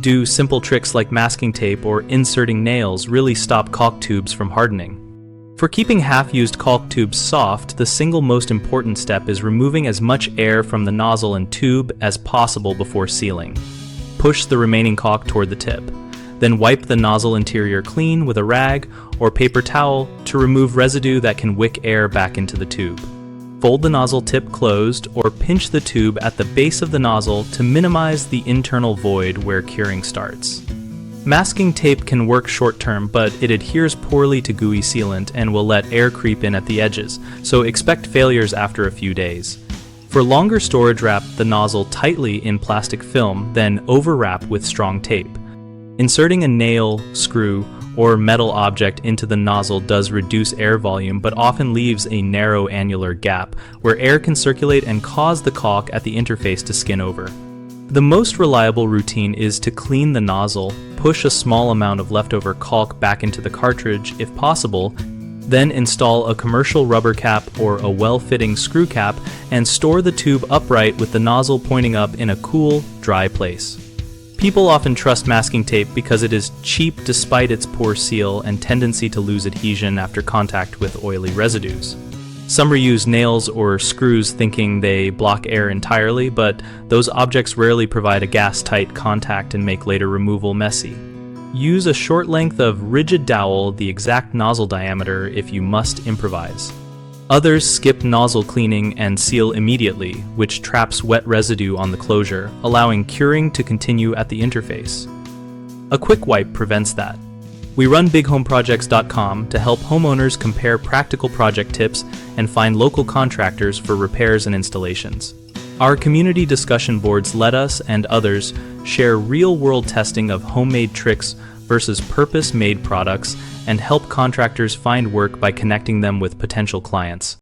Do simple tricks like masking tape or inserting nails really stop caulk tubes from hardening? For keeping half-used caulk tubes soft, the single most important step is removing as much air from the nozzle and tube as possible before sealing. Push the remaining caulk toward the tip. Then wipe the nozzle interior clean with a rag or paper towel to remove residue that can wick air back into the tube. Fold the nozzle tip closed or pinch the tube at the base of the nozzle to minimize the internal void where curing starts. Masking tape can work short-term, but it adheres poorly to gooey sealant and will let air creep in at the edges, so expect failures after a few days. For longer storage, wrap the nozzle tightly in plastic film, then overwrap with strong tape. Inserting a nail, screw, or metal object into the nozzle does reduce air volume, but often leaves a narrow annular gap where air can circulate and cause the caulk at the interface to skin over. The most reliable routine is to clean the nozzle, push a small amount of leftover caulk back into the cartridge if possible, then install a commercial rubber cap or a well-fitting screw cap and store the tube upright with the nozzle pointing up in a cool, dry place. People often trust masking tape because it is cheap despite its poor seal and tendency to lose adhesion after contact with oily residues. Some reuse nails or screws thinking they block air entirely, but those objects rarely provide a gas-tight contact and make later removal messy. Use a short length of rigid dowel the exact nozzle diameter if you must improvise. Others skip nozzle cleaning and seal immediately, which traps wet residue on the closure, allowing curing to continue at the interface. A quick wipe prevents that. We run bighomeprojects.com to help homeowners compare practical project tips and find local contractors for repairs and installations. Our community discussion boards let us and others share real-world testing of homemade tricks versus purpose-made products and help contractors find work by connecting them with potential clients.